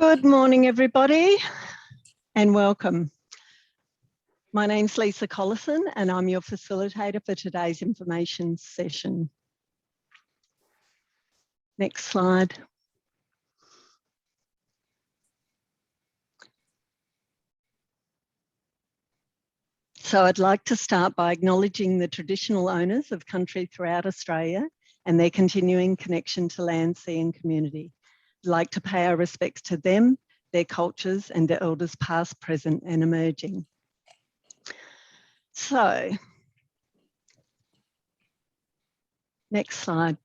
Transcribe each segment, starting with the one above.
Good morning, everybody, and welcome. My name's Lisa Collison, and I'm your facilitator for today's information session. Next slide. So I'd like to start by acknowledging the traditional owners of country throughout Australia and their continuing connection to land, sea and community. I'd like to pay our respects to them, their cultures and their elders past, present and emerging. So, next slide.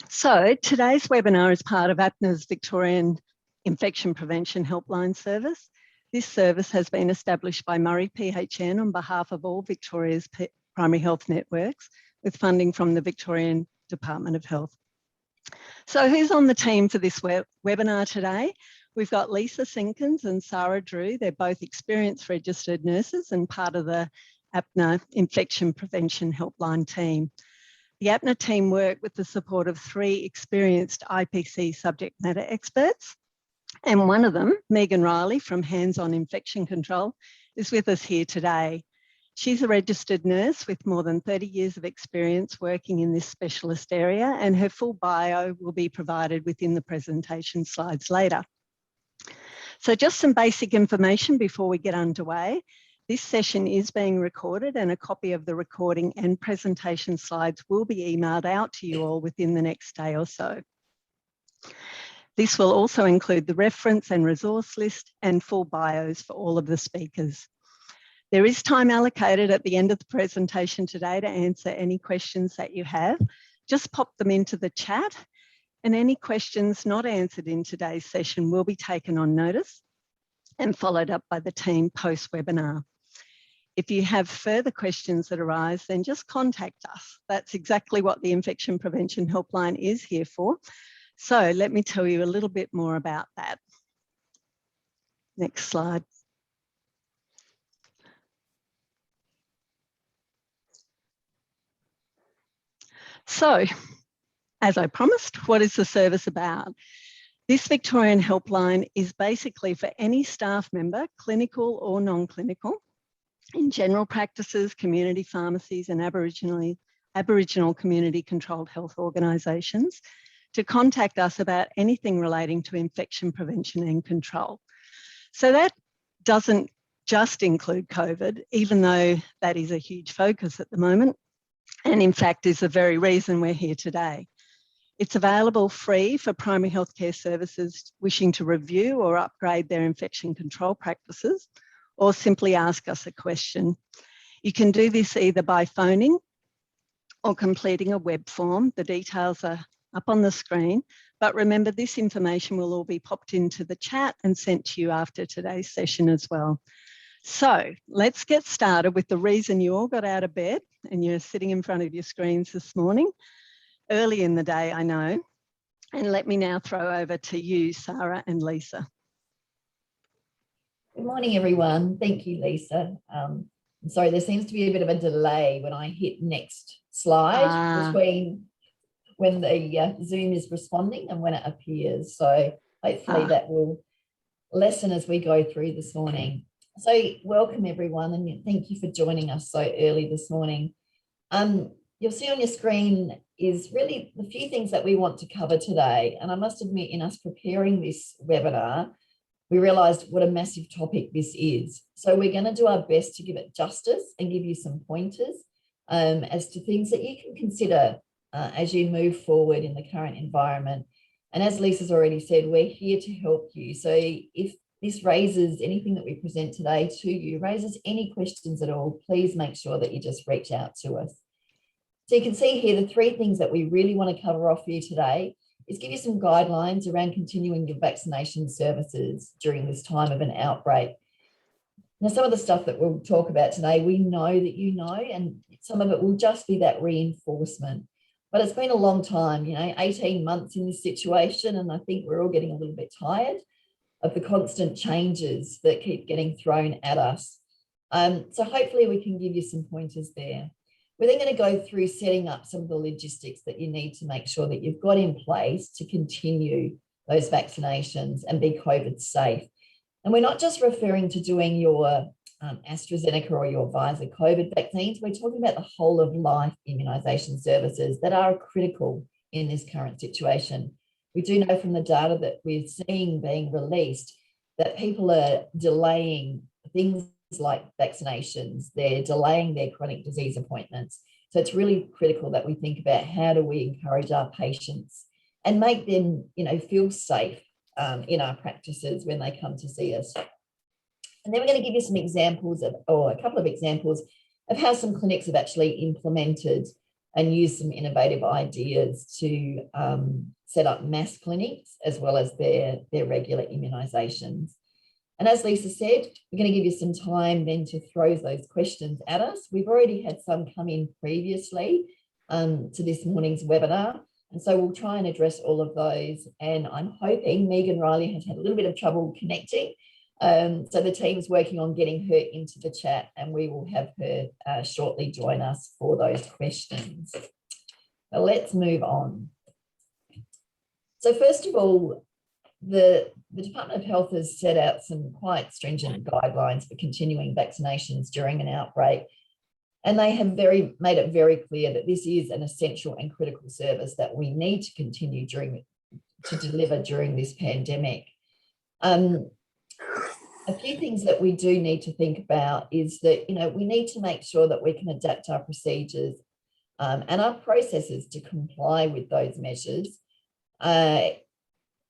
So today's webinar is part of APNA's Victorian Infection Prevention Helpline Service. This service has been established by Murray PHN on behalf of all Victoria's primary health networks with funding from the Victorian Department of Health. So who's on the team for this webinar today? We've got Lisa Sinkins and Sarah Drew. They're both experienced registered nurses and part of the APNA Infection Prevention Helpline team. The APNA team work with the support of 3 experienced IPC subject matter experts. And one of them, Megan Riley from Hands On Infection Control, is with us here today. She's a registered nurse with more than 30 years of experience working in this specialist area, and her full bio will be provided within the presentation slides later. So just some basic information before we get underway. This session is being recorded and a copy of the recording and presentation slides will be emailed out to you all within the next day or so. This will also include the reference and resource list and full bios for all of the speakers. There is time allocated at the end of the presentation today to answer any questions that you have. Just pop them into the chat, and any questions not answered in today's session will be taken on notice and followed up by the team post-webinar. If you have further questions that arise, then just contact us. That's exactly what the Infection Prevention Helpline is here for. So let me tell you a little bit more about that. Next slide. So, as I promised, what is the service about? This Victorian Helpline is basically for any staff member, clinical or non-clinical, in general practices, community pharmacies and Aboriginal community controlled health organisations to contact us about anything relating to infection prevention and control. So that doesn't just include COVID, even though that is a huge focus at the moment, and in fact is the very reason we're here today. It's available free for primary healthcare services wishing to review or upgrade their infection control practices, or simply ask us a question. You can do this either by phoning or completing a web form. The details are up on the screen, but remember this information will all be popped into the chat and sent to you after today's session as well. So let's get started with the reason you all got out of bed and you're sitting in front of your screens this morning. Early in the day, I know. And let me now throw over to you, Sarah and Lisa. Good morning, everyone. Thank you, Lisa. I'm sorry, there seems to be a bit of a delay when I hit next slide between when the Zoom is responding and when it appears. So hopefully that will lessen as we go through this morning. So welcome, everyone, and thank you for joining us so early this morning. You'll see on your screen is really the few things that we want to cover today. And I must admit, in us preparing this webinar, we realised what a massive topic this is. So we're going to do our best to give it justice and give you some pointers as to things that you can consider as you move forward in the current environment. And as Lisa's already said, we're here to help you. So if this raises anything that we present today to you, raises any questions at all, please make sure that you just reach out to us. So you can see here the 3 things that we really want to cover off for you today is give you some guidelines around continuing your vaccination services during this time of an outbreak. Now, some of the stuff that we'll talk about today, we know that you know, and some of it will just be that reinforcement. But it's been a long time, 18 months in this situation, and I think we're all getting a little bit tired. of the constant changes that keep getting thrown at us. So hopefully we can give you some pointers there. We're then going to go through setting up some of the logistics that you need to make sure that you've got in place to continue those vaccinations and be COVID safe. And we're not just referring to doing your AstraZeneca or your Pfizer COVID vaccines. We're talking about the whole of life immunisation services that are critical in this current situation. We do know from the data that we're seeing being released that people are delaying things like vaccinations, they're delaying their chronic disease appointments. So it's really critical that we think about how do we encourage our patients and make them, feel safe in our practices when they come to see us. And then we're going to give you some examples or a couple of examples of how some clinics have actually implemented and used some innovative ideas to set up mass clinics as well as their regular immunisations. And as Lisa said, we're going to give you some time then to throw those questions at us. We've already had some come in previously to this morning's webinar. And so we'll try and address all of those. And I'm hoping Megan Riley has had a little bit of trouble connecting. So the team's working on getting her into the chat, and we will have her shortly join us for those questions. So let's move on. So first of all, the Department of Health has set out some quite stringent guidelines for continuing vaccinations during an outbreak. And they have made it very clear that this is an essential and critical service that we need to continue to deliver during this pandemic. A few things that we do need to think about is that, we need to make sure that we can adapt our procedures and our processes to comply with those measures.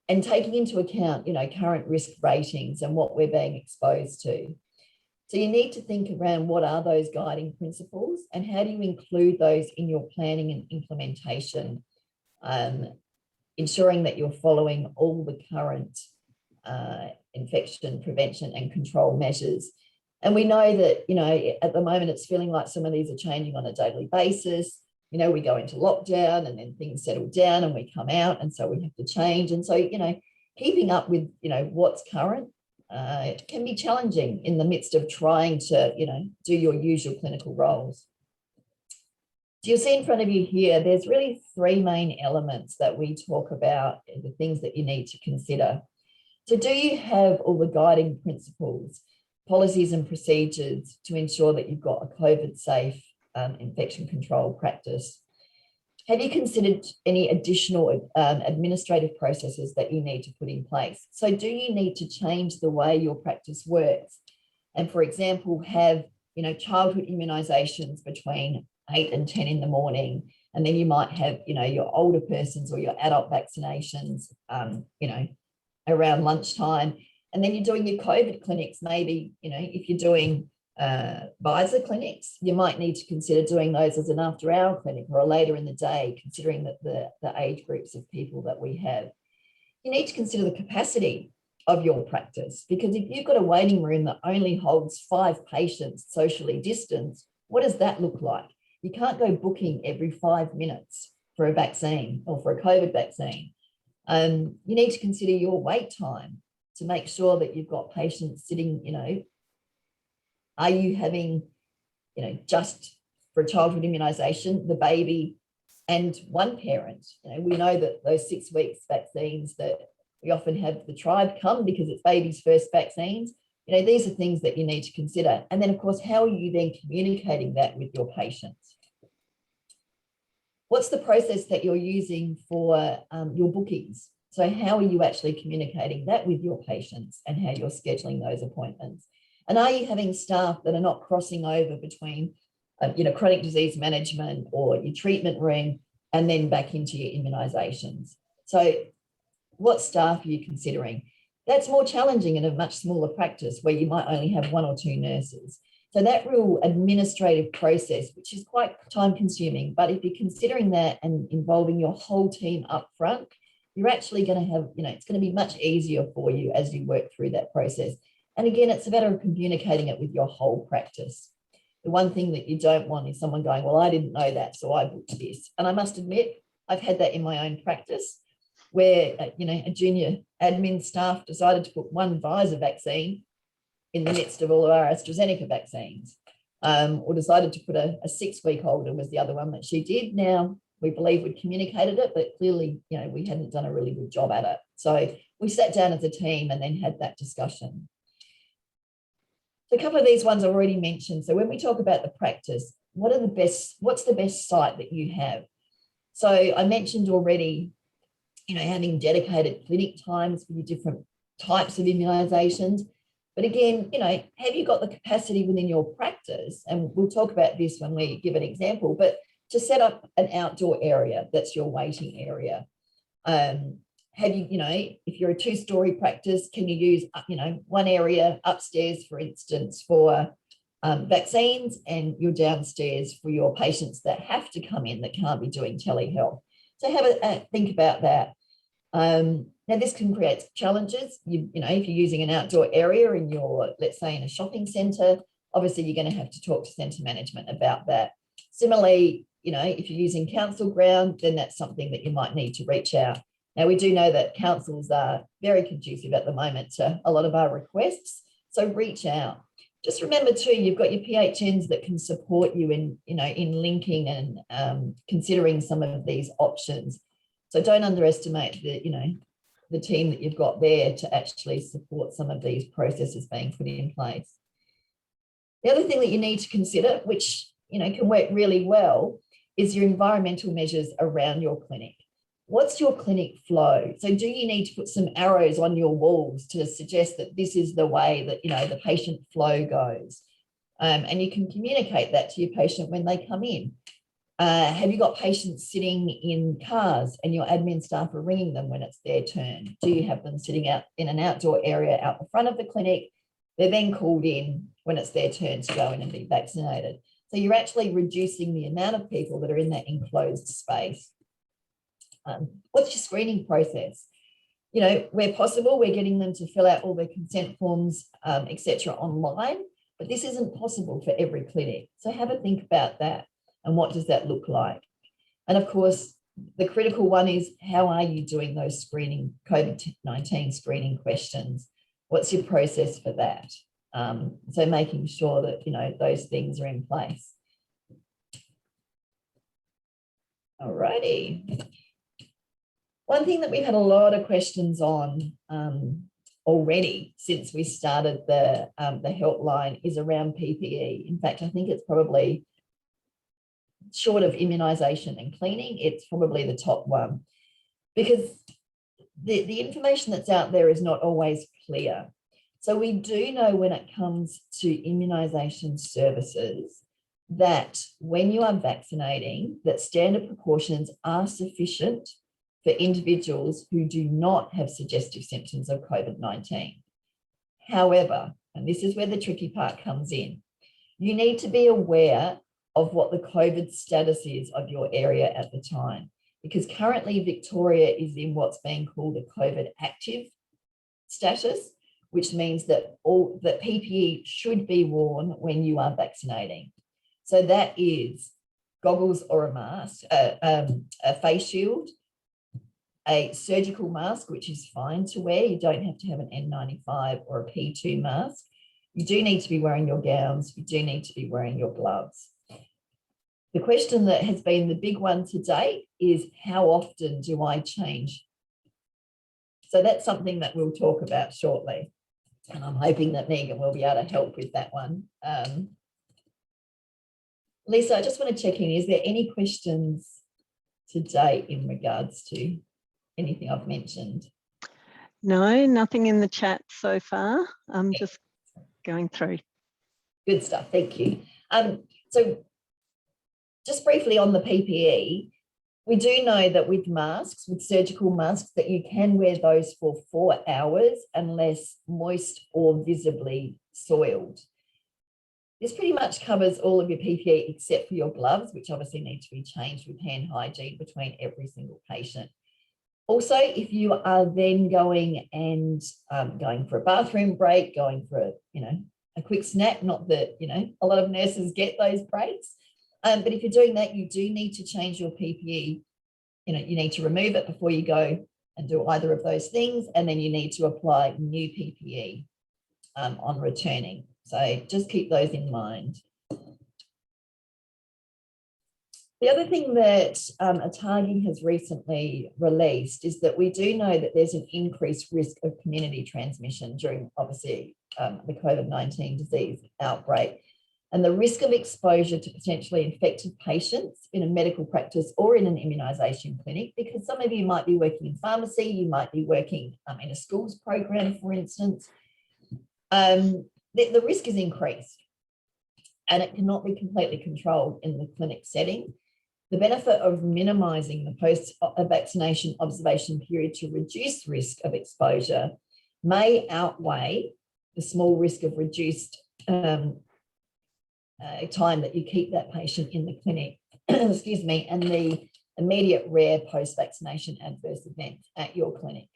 And taking into account, current risk ratings and what we're being exposed to. So you need to think around what are those guiding principles and how do you include those in your planning and implementation, ensuring that you're following all the current infection prevention and control measures. And we know that, at the moment it's feeling like some of these are changing on a daily basis. We go into lockdown and then things settle down and we come out, and so we have to change. And so, keeping up with, what's current can be challenging in the midst of trying to, do your usual clinical roles. So you'll see in front of you here, there's really three main elements that we talk about, the things that you need to consider. So do you have all the guiding principles, policies and procedures to ensure that you've got a COVID safe infection control practice? Have you considered any additional administrative processes that you need to put in place? So do you need to change the way your practice works? And for example, have, childhood immunisations between 8 and 10 in the morning, and then you might have, your older persons or your adult vaccinations, around lunchtime. And then you're doing your COVID clinics, maybe, if you're doing Pfizer clinics, you might need to consider doing those as an after-hour clinic or a later in the day, considering that the age groups of people that we have. You need to consider the capacity of your practice, because if you've got a waiting room that only holds 5 patients socially distanced, what does that look like? You can't go booking every 5 minutes for a vaccine or for a COVID vaccine. You need to consider your wait time to make sure that you've got patients sitting, are you having, just for a childhood immunisation, the baby and one parent? We know that those 6 weeks vaccines that we often have the tribe come because it's baby's first vaccines. These are things that you need to consider. And then, of course, how are you then communicating that with your patients? What's the process that you're using for your bookings? So how are you actually communicating that with your patients and how you're scheduling those appointments? And are you having staff that are not crossing over between, chronic disease management or your treatment room and then back into your immunisations? So what staff are you considering? That's more challenging in a much smaller practice where you might only have 1 or 2 nurses. So that real administrative process, which is quite time consuming, but if you're considering that and involving your whole team up front, you're actually going to have, it's going to be much easier for you as you work through that process. And again, it's a matter of communicating it with your whole practice. The one thing that you don't want is someone going, well, I didn't know that, so I booked this. And I must admit, I've had that in my own practice where, a junior admin staff decided to put one Pfizer vaccine in the midst of all of our AstraZeneca vaccines, or decided to put a 6-week-older was the other one that she did. Now, we believe we'd communicated it, but clearly, we hadn't done a really good job at it. So we sat down as a team and then had that discussion. So a couple of these ones I already mentioned. So when we talk about the practice, what's the best site that you have? So I mentioned already, having dedicated clinic times for your different types of immunisations. But again, have you got the capacity within your practice? And we'll talk about this when we give an example, but to set up an outdoor area that's your waiting area. Have you, if you're a 2-story practice, can you use, one area upstairs, for instance, for vaccines, and you're downstairs for your patients that have to come in that can't be doing telehealth? So have a think about that. Now, this can create challenges. If you're using an outdoor area in your, let's say, in a shopping centre, obviously you're going to have to talk to centre management about that. Similarly, if you're using council ground, then that's something that you might need to reach out. Now, we do know that councils are very conducive at the moment to a lot of our requests, so reach out. Just remember too, you've got your PHNs that can support you in, in linking and considering some of these options. So don't underestimate the team that you've got there to actually support some of these processes being put in place. The other thing that you need to consider, which can work really well, is your environmental measures around your clinic. What's your clinic flow? So do you need to put some arrows on your walls to suggest that this is the way that the patient flow goes? And you can communicate that to your patient when they come in. Have you got patients sitting in cars and your admin staff are ringing them when it's their turn? Do you have them sitting out in an outdoor area out the front of the clinic? They're then called in when it's their turn to go in and be vaccinated. So you're actually reducing the amount of people that are in that enclosed space. What's your screening process? Where possible, we're getting them to fill out all their consent forms, etc. online, but this isn't possible for every clinic. So have a think about that. And what does that look like? And of course, the critical one is, how are you doing those screening, COVID-19 screening questions? What's your process for that? So making sure that, those things are in place. All righty. One thing that we've had a lot of questions on already since we started the helpline is around PPE. In fact, I think it's probably, short of immunisation and cleaning, it's probably the top one, because the information that's out there is not always clear. So we do know when it comes to immunisation services that when you are vaccinating, that standard precautions are sufficient for individuals who do not have suggestive symptoms of COVID-19. However, and this is where the tricky part comes in, you need to be aware of what the COVID status is of your area at the time, because currently Victoria is in what's being called a COVID active status, which means that that PPE should be worn when you are vaccinating. So that is goggles or a mask, a face shield, a surgical mask, which is fine to wear. You don't have to have an N95 or a P2 mask. You do need to be wearing your gowns. You do need to be wearing your gloves. The question that has been the big one to date is, how often do I change? So that's something that we'll talk about shortly. And I'm hoping that Megan will be able to help with that one. Lisa, I just want to check in. Is there any questions to date in regards to anything I've mentioned? No, nothing in the chat so far. I'm just going through. Good stuff. Thank you. So just briefly on the PPE, we do know that with masks, with surgical masks, that you can wear those for 4 hours unless moist or visibly soiled. This pretty much covers all of your PPE except for your gloves, which obviously need to be changed with hand hygiene between every single patient. Also, if you are then going and going for a bathroom break, going for a quick snack, not that a lot of nurses get those breaks, but if you're doing that, you do need to change your PPE. You need to remove it before you go and do either of those things, and then you need to apply new PPE on returning. So just keep those in mind. The other thing that ATAGI has recently released is that we do know that there's an increased risk of community transmission during, obviously, the COVID-19 disease outbreak. And the risk of exposure to potentially infected patients in a medical practice or in an immunisation clinic, because some of you might be working in pharmacy, you might be working in a schools program, for instance, the risk is increased and it cannot be completely controlled in the clinic setting. The benefit of minimising the post-vaccination observation period to reduce risk of exposure may outweigh the small risk of reduced time that you keep that patient in the clinic, excuse me, and the immediate rare post-vaccination adverse events at your clinic.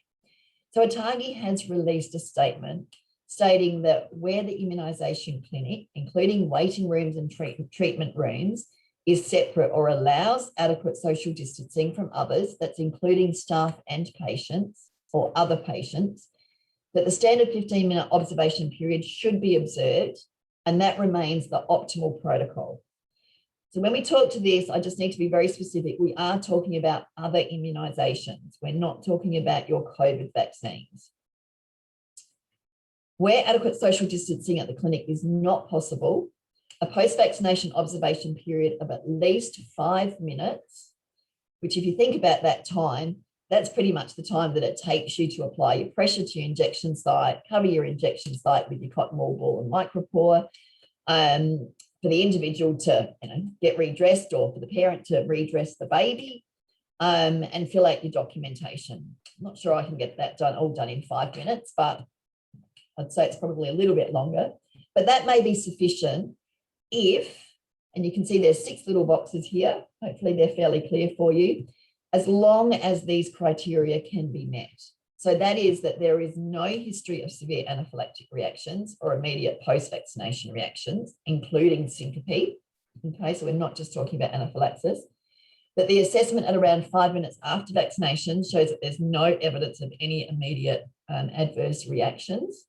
So ATAGI has released a statement stating that where the immunisation clinic, including waiting rooms and treatment rooms, is separate or allows adequate social distancing from others, that's including staff and patients or other patients, that the standard 15-minute observation period should be observed, and that remains the optimal protocol. So when we talk to this, I just need to be very specific. We are talking about other immunisations. We're not talking about your COVID vaccines. Where adequate social distancing at the clinic is not possible, a post-vaccination observation period of at least 5 minutes, which if you think about that time, that's pretty much the time that it takes you to apply your pressure to your injection site, cover your injection site with your cotton wool ball and micropore, for the individual to get redressed, or for the parent to redress the baby, and fill out your documentation. I'm not sure I can get that all done in 5 minutes, but I'd say it's probably a little bit longer. But that may be sufficient if, and you can see there's 6 little boxes here, hopefully they're fairly clear for you, as long as these criteria can be met. So that is that there is no history of severe anaphylactic reactions or immediate post-vaccination reactions, including syncope. Okay, so we're not just talking about anaphylaxis. That the assessment at around 5 minutes after vaccination shows that there's no evidence of any immediate adverse reactions.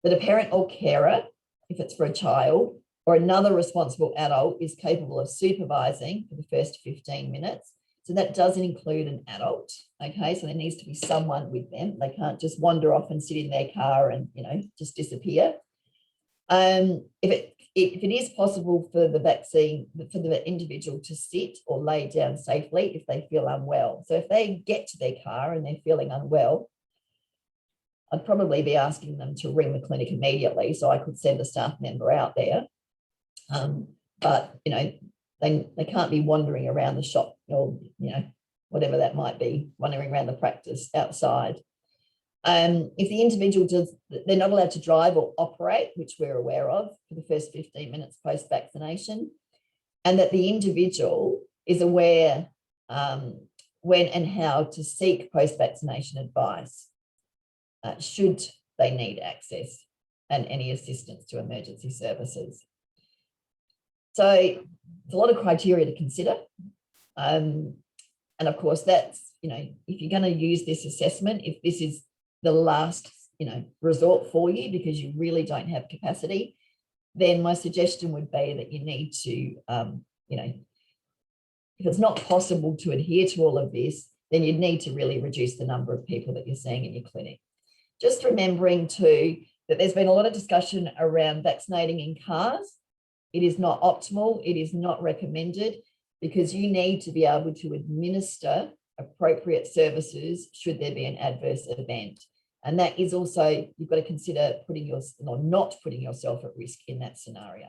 That a parent or carer, if it's for a child, or another responsible adult is capable of supervising for the first 15 minutes. So that doesn't include an adult, okay? So there needs to be someone with them. They can't just wander off and sit in their car and, just disappear. If it is possible for the individual to sit or lay down safely if they feel unwell. So if they get to their car and they're feeling unwell, I'd probably be asking them to ring the clinic immediately so I could send a staff member out there. But, they can't be wandering around the shop or, whatever that might be, wandering around the practice outside. If the individual they're not allowed to drive or operate, which we're aware of for the first 15 minutes post-vaccination, and that the individual is aware when and how to seek post-vaccination advice, should they need access and any assistance to emergency services. So it's a lot of criteria to consider. And of course, that's, if you're going to use this assessment, if this is the last, resort for you because you really don't have capacity, then my suggestion would be that you need to, if it's not possible to adhere to all of this, then you'd need to really reduce the number of people that you're seeing in your clinic. Just remembering too, that there's been a lot of discussion around vaccinating in cars. It is not optimal. It is not recommended because you need to be able to administer appropriate services should there be an adverse event. And that is also, you've got to consider not putting yourself at risk in that scenario.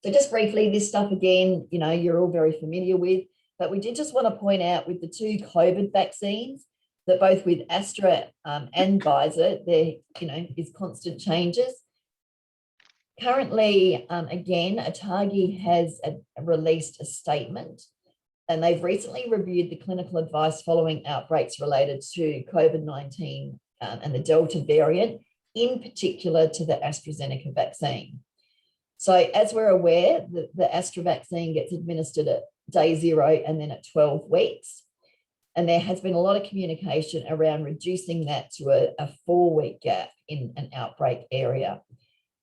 So just briefly, this stuff again, you're all very familiar with, but we did just want to point out with the 2 COVID vaccines that both with Astra and Pfizer, there, is constant changes. Currently, again, ATAGI has released a statement, and they've recently reviewed the clinical advice following outbreaks related to COVID-19 and the Delta variant, in particular to the AstraZeneca vaccine. So as we're aware, the Astra vaccine gets administered at day 0 and then at 12 weeks. And there has been a lot of communication around reducing that to a 4-week gap in an outbreak area.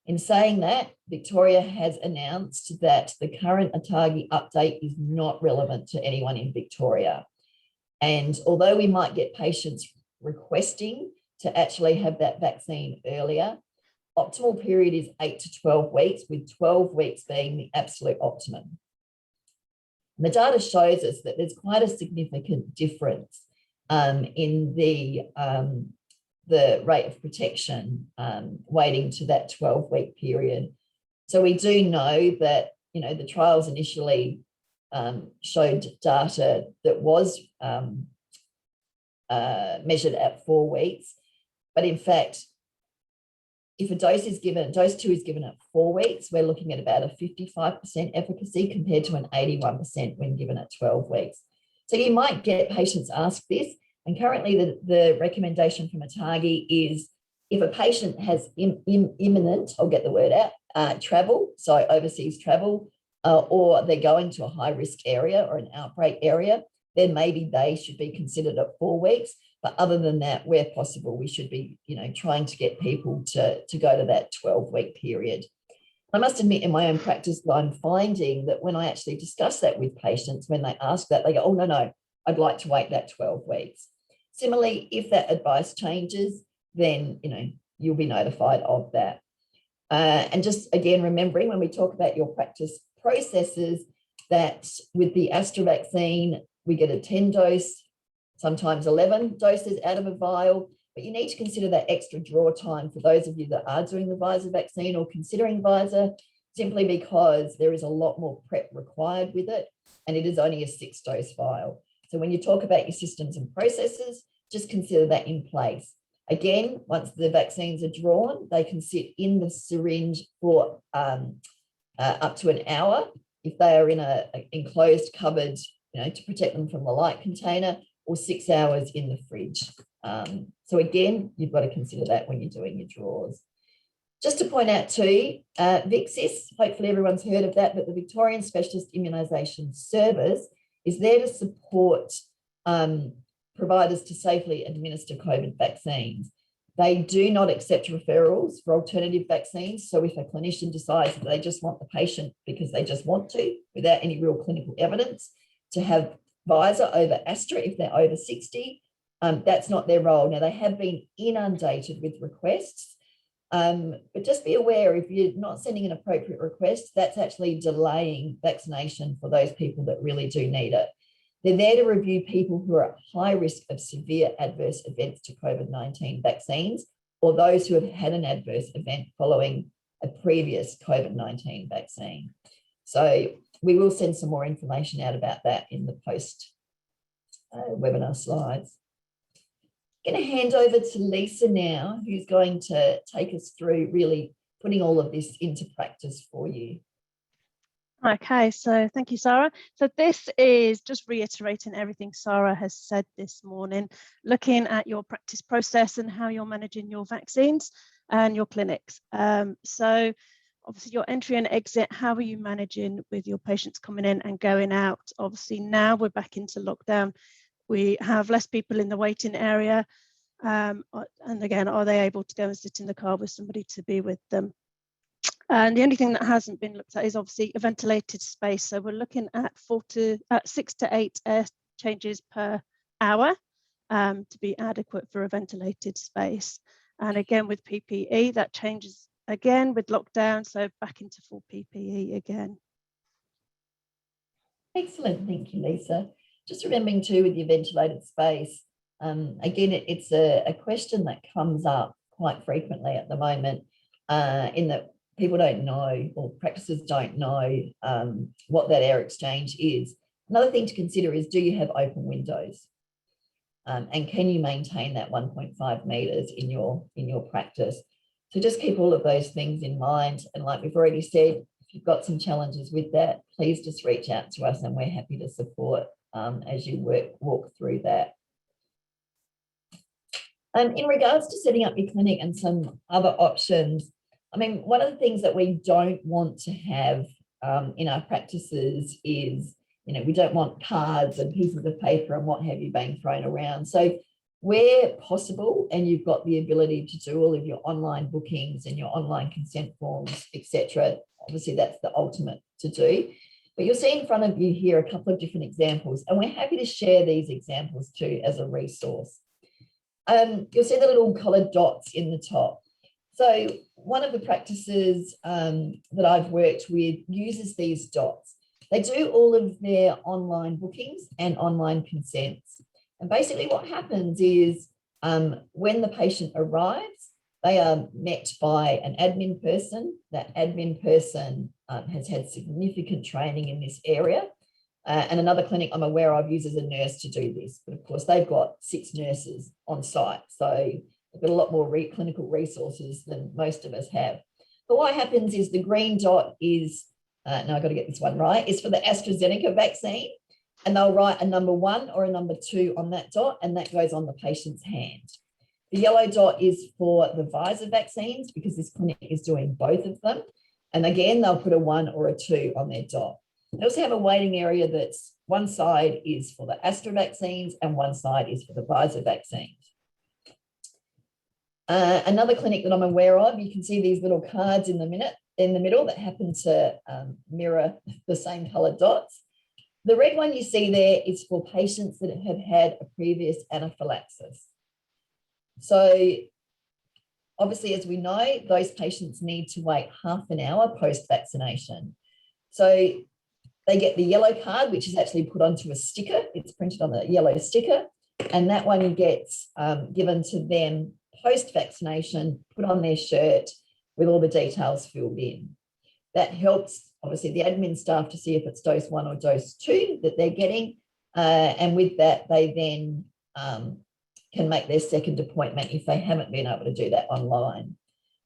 In saying that, Victoria has announced that the current ATAGI update is not relevant to anyone in Victoria. And although we might get patients requesting to actually have that vaccine earlier, optimal period is 8 to 12 weeks, with 12 weeks being the absolute optimum. And the data shows us that there's quite a significant difference in the rate of protection waiting to that 12-week period. So we do know that, you know, the trials initially showed data that was measured at 4 weeks, but in fact, if a dose 2 is given at 4 weeks, we're looking at about a 55% efficacy compared to an 81% when given at 12 weeks. So you might get patients ask this, and currently the recommendation from ATAGI is if a patient has imminent, I'll get the word out, travel, so overseas travel, or they're going to a high-risk area or an outbreak area, then maybe they should be considered at 4 weeks. But other than that, where possible, we should be, you know, trying to get people to go to that 12-week period. I must admit, in my own practice, I'm finding that when I actually discuss that with patients, when they ask that, they go, oh, no, I'd like to wait that 12 weeks. Similarly, if that advice changes, then, you know, you'll be notified of that. And just again, remembering when we talk about your practice processes, that with the Astra vaccine, we get a 10 dose, sometimes 11 doses out of a vial, but you need to consider that extra draw time for those of you that are doing the Pfizer vaccine or considering Pfizer, simply because there is a lot more prep required with it, and it is only a 6-dose vial. So when you talk about your systems and processes, just consider that in place. Again, once the vaccines are drawn, they can sit in the syringe for up to an hour if they are in an enclosed cupboard, you know, to protect them from the light container, or 6 hours in the fridge. So again, you've got to consider that when you're doing your draws. Just to point out too, VIXIS, hopefully everyone's heard of that, but the Victorian Specialist Immunisation Service is there to support providers to safely administer COVID vaccines. They do not accept referrals for alternative vaccines. So if a clinician decides that they just want the patient because they just want to, without any real clinical evidence, to have Pfizer over Astra if they're over 60, that's not their role. Now, they have been inundated with requests, but just be aware, if you're not sending an appropriate request, that's actually delaying vaccination for those people that really do need it. They're there to review people who are at high risk of severe adverse events to COVID-19 vaccines, or those who have had an adverse event following a previous COVID-19 vaccine. So we will send some more information out about that in the post webinar slides. I'm going to hand over to Lisa now, who's going to take us through really putting all of this into practice for you. Okay, so thank you, Sarah. So this is just reiterating everything Sarah has said this morning, looking at your practice process and how you're managing your vaccines and your clinics. So obviously your entry and exit, how are you managing with your patients coming in and going out? Obviously now we're back into lockdown. We have less people in the waiting area. And again, are they able to go and sit in the car with somebody to be with them? And the only thing that hasn't been looked at is obviously a ventilated space. So we're looking at 6 to 8 air changes per hour to be adequate for a ventilated space. And again, with PPE, that changes again with lockdown. So back into full PPE again. Excellent. Thank you, Lisa. Just remembering too with your ventilated space, again, it's a question that comes up quite frequently at the moment in that people don't know, or practices don't know what that air exchange is. Another thing to consider is, do you have open windows? And can you maintain that 1.5 metres in your practice? So just keep all of those things in mind. And like we've already said, if you've got some challenges with that, please just reach out to us and we're happy to support as you walk through that. In regards to setting up your clinic and some other options, I mean, one of the things that we don't want to have in our practices is, we don't want cards and pieces of paper and what have you being thrown around. So where possible, and you've got the ability to do all of your online bookings and your online consent forms, etc., obviously that's the ultimate to do. But you'll see in front of you here a couple of different examples, and we're happy to share these examples too as a resource. You'll see the little coloured dots in the top. So one of the practices that I've worked with uses these dots. They do all of their online bookings and online consents. And basically what happens is when the patient arrives, they are met by an admin person. That admin person has had significant training in this area. And another clinic I'm aware of uses a nurse to do this. But of course, they've got 6 nurses on site. So they've got a lot more clinical resources than most of us have. But what happens is the green dot is, now I've got to get this one right, is for the AstraZeneca vaccine. And they'll write a number 1 or a number 2 on that dot, and that goes on the patient's hand. The yellow dot is for the Pfizer vaccines, because this clinic is doing both of them. And again, they'll put a 1 or a 2 on their dot. They also have a waiting area that's one side is for the Astra vaccines and one side is for the Pfizer vaccines. Another clinic that I'm aware of, you can see these little cards in the middle that happen to mirror the same coloured dots. The red one you see there is for patients that have had a previous anaphylaxis. So obviously, as we know, those patients need to wait half an hour post-vaccination. So they get the yellow card, which is actually put onto a sticker. It's printed on the yellow sticker. And that one gets given to them post-vaccination, put on their shirt with all the details filled in. That helps, obviously, the admin staff to see if it's dose 1 or dose 2 that they're getting. And with that, they then can make their second appointment if they haven't been able to do that online.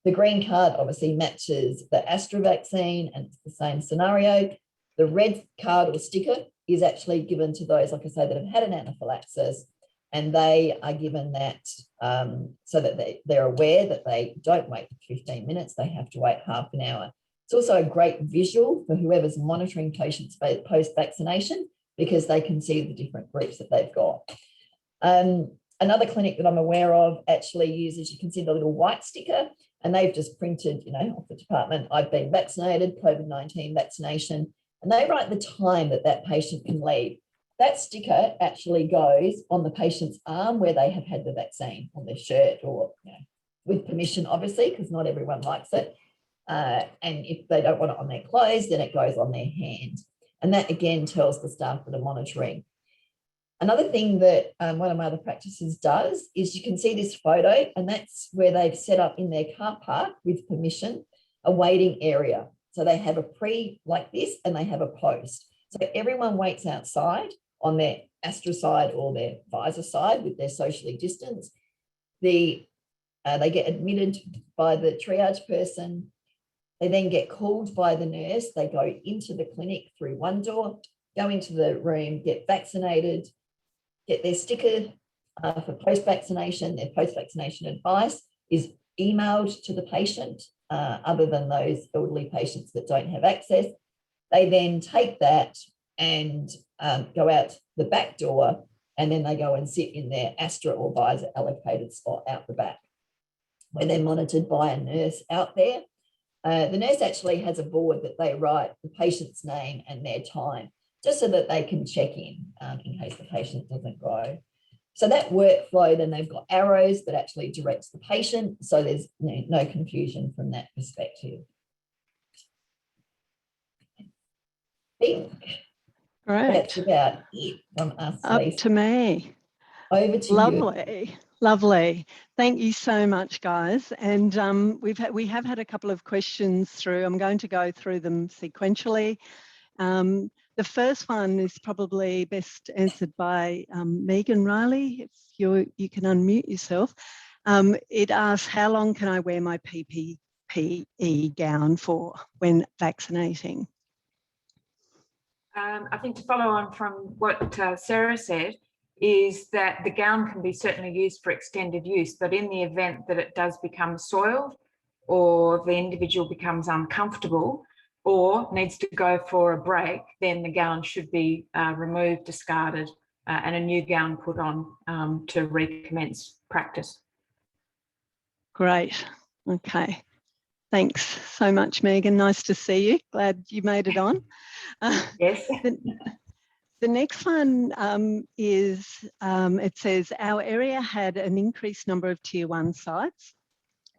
The green card obviously matches the Astra vaccine, and it's the same scenario. The red card or sticker is actually given to those, like I say, that have had an anaphylaxis, and they are given that so that they're aware that they don't wait 15 minutes, they have to wait half an hour. It's also a great visual for whoever's monitoring patients post-vaccination, because they can see the different groups that they've got. Another clinic that I'm aware of actually uses, you can see the little white sticker, and they've just printed, off the department, I've been vaccinated, COVID-19 vaccination, and they write the time that that patient can leave. That sticker actually goes on the patient's arm where they have had the vaccine, on their shirt, or with permission, obviously, because not everyone likes it. And if they don't want it on their clothes, then it goes on their hand. And that again tells the staff that are monitoring. Another thing that one of my other practices does is you can see this photo, and that's where they've set up in their car park with permission a waiting area. So they have a pre like this, and they have a post. So everyone waits outside on their Astra side or their Pfizer side with their socially distanced. They get admitted by the triage person. They then get called by the nurse. They go into the clinic through one door, go into the room, get vaccinated, get their sticker for post-vaccination. Their post-vaccination advice is emailed to the patient, other than those elderly patients that don't have access. They then take that and go out the back door, and then they go and sit in their Astra or Pfizer allocated spot out the back, where they're monitored by a nurse out there. The nurse actually has a board that they write the patient's name and their time, just so that they can check in case the patient doesn't go. So that workflow, then they've got arrows that actually directs the patient, so there's no confusion from that perspective. I think that's about it from us. Up Lisa. to me. Over to you. Lovely. Thank you so much, guys. And we have had a couple of questions through. I'm going to go through them sequentially. The first one is probably best answered by Megan Riley. If you can unmute yourself. It asks, how long can I wear my PPE gown for when vaccinating? I think to follow on from what Sarah said, is that the gown can be certainly used for extended use, but in the event that it does become soiled or the individual becomes uncomfortable, or needs to go for a break, then the gown should be removed, discarded, and a new gown put on to recommence practice. Great. Okay. Thanks so much, Megan. Nice to see you. Glad you made it on. Yes. The next one is, it says, our area had an increased number of Tier 1 sites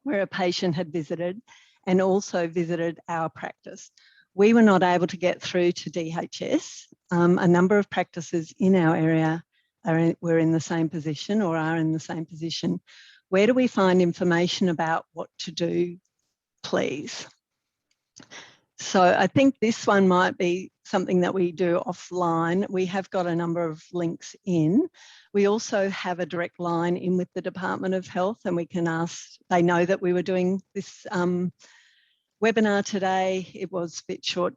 where a patient had visited and also visited our practice. We were not able to get through to DHS. A number of practices in our area were in the same position or are in the same position. Where do we find information about what to do, please? So I think this one might be something that we do offline. We have got a number of links in. We also have a direct line in with the Department of Health, and we can ask, they know that we were doing this webinar today. It was a bit short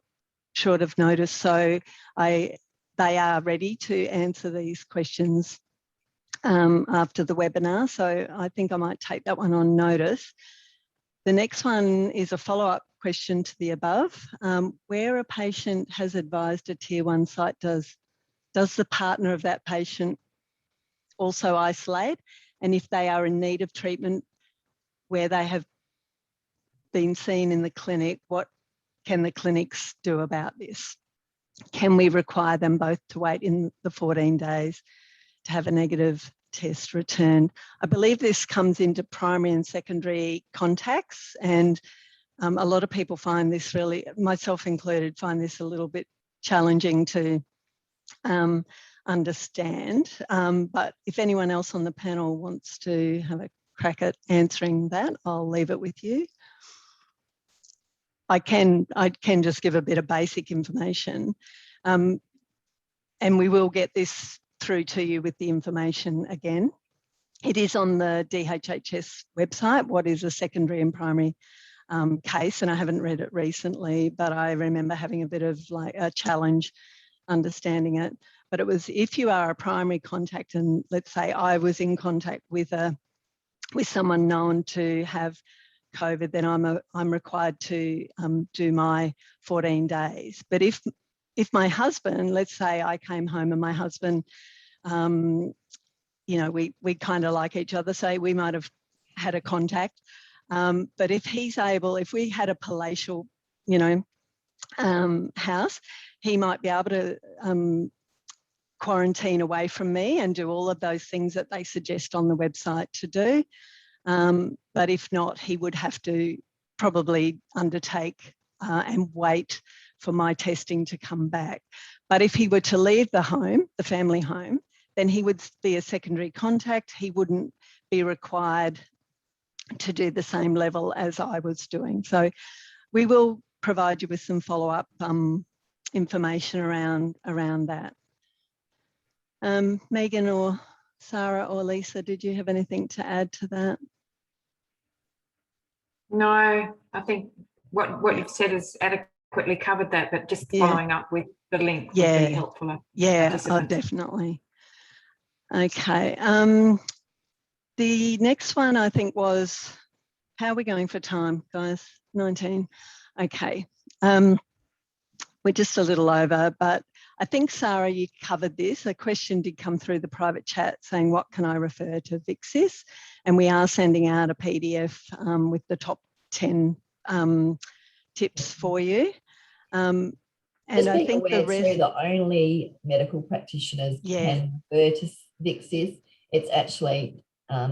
of notice, so they are ready to answer these questions after the webinar. So I think I might take that one on notice. The next one is a follow-up question to the above. Where a patient has advised a Tier 1 site, does the partner of that patient also isolate? And if they are in need of treatment where they have been seen in the clinic, what can the clinics do about this? Can we require them both to wait in the 14 days to have a negative test returned? I believe this comes into primary and secondary contacts, and a lot of people find this really, myself included, find this a little bit challenging to understand. But if anyone else on the panel wants to have a crack at answering that, I'll leave it with you. I can just give a bit of basic information, and we will get this through to you with the information again. It is on the DHHS website, what is a secondary and primary case, and I haven't read it recently, but I remember having a bit of like a challenge understanding it. But it was, if you are a primary contact, and let's say I was in contact with someone known to have COVID, then I'm required to do my 14 days. But if my husband, let's say I came home and my husband, you know, we kind of like each other, so we might have had a contact. But if he's able, if we had a palatial, you know, house, he might be able to quarantine away from me and do all of those things that they suggest on the website to do. But if not, he would have to probably undertake and wait for my testing to come back. But if he were to leave the home, the family home, then he would be a secondary contact. He wouldn't be required to do the same level as I was doing. So we will provide you with some follow-up information around that. Megan or Sarah or Lisa, did you have anything to add to that? No, I think what you've said has adequately covered that, but just following up with the link would be helpful. Yeah, oh, definitely. Okay. The next one I think was, how are we going for time, guys? 19. Okay. We're just a little over, but I think, Sarah, you covered this. A question did come through the private chat saying, what can I refer to VIXIS? And we are sending out a PDF with the top 10 tips for you. And I think the rest... the only medical practitioners can refer to VIXIS. It's actually,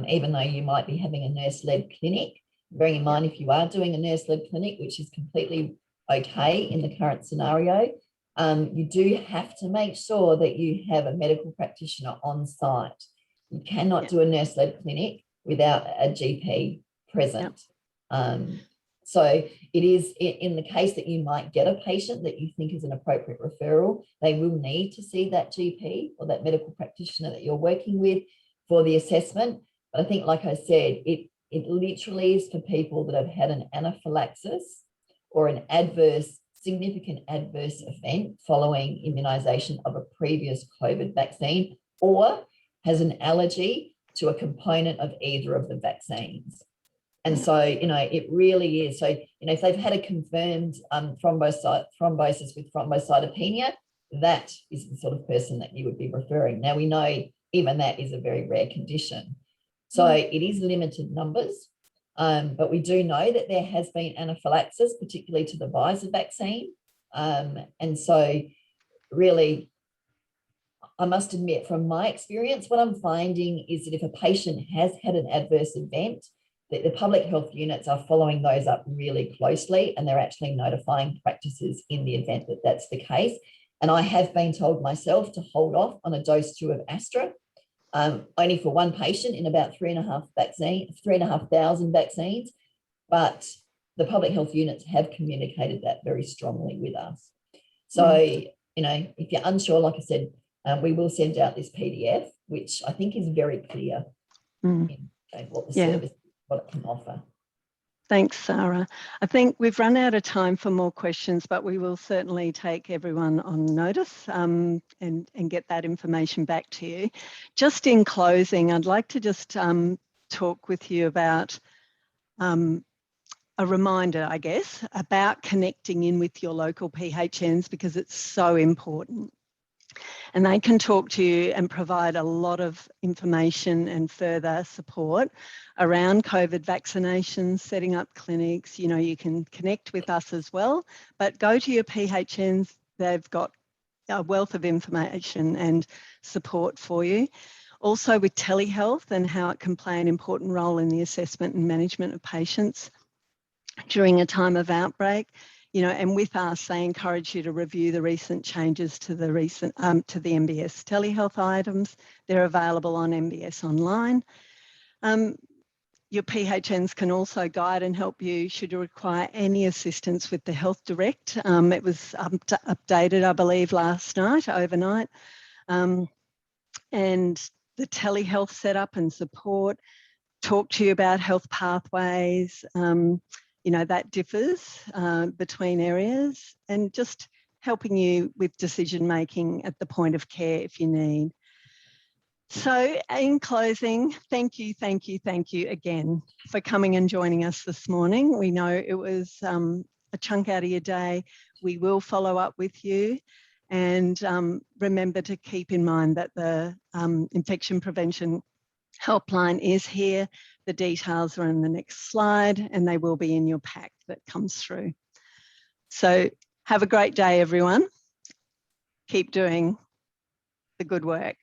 even though you might be having a nurse-led clinic, bearing in mind if you are doing a nurse-led clinic, which is completely okay in the current scenario, you do have to make sure that you have a medical practitioner on site. You cannot do a nurse-led clinic without a GP present. So it is, in the case that you might get a patient that you think is an appropriate referral, they will need to see that GP or that medical practitioner that you're working with for the assessment. But I think, like I said, it literally is for people that have had an anaphylaxis or an significant adverse event following immunisation of a previous COVID vaccine, or has an allergy to a component of either of the vaccines. And so, it really is. So, if they've had a confirmed thrombosis with thrombocytopenia, that is the sort of person that you would be referring. Now, we know even that is a very rare condition. So it is limited numbers, but we do know that there has been anaphylaxis, particularly to the Pfizer vaccine. And so really, I must admit, from my experience, what I'm finding is that if a patient has had an adverse event, that the public health units are following those up really closely, and they're actually notifying practices in the event that that's the case. And I have been told myself to hold off on a dose 2 of Astra, only for one patient in about 3,500 vaccines. But the public health units have communicated that very strongly with us. So, if you're unsure, like I said, we will send out this PDF, which I think is very clear in what the service, what it can offer. Thanks, Sarah. I think we've run out of time for more questions, but we will certainly take everyone on notice and get that information back to you. Just in closing, I'd like to just talk with you about a reminder, I guess, about connecting in with your local PHNs, because it's so important. And they can talk to you and provide a lot of information and further support around COVID vaccinations, setting up clinics. You can connect with us as well, but go to your PHNs. They've got a wealth of information and support for you. Also with telehealth and how it can play an important role in the assessment and management of patients during a time of outbreak. And with us, they encourage you to review the recent changes to the to the MBS telehealth items. They're available on MBS Online. Your PHNs can also guide and help you should you require any assistance with the Health Direct. It was updated, I believe, last night, overnight. And the telehealth setup and support, talk to you about health pathways. That differs between areas, and just helping you with decision making at the point of care if you need. So in closing, thank you again for coming and joining us this morning. We know it was a chunk out of your day. We will follow up with you, and remember to keep in mind that the infection prevention helpline is here. The details are in the next slide, and they will be in your pack that comes through. So have a great day, everyone. Keep doing the good work.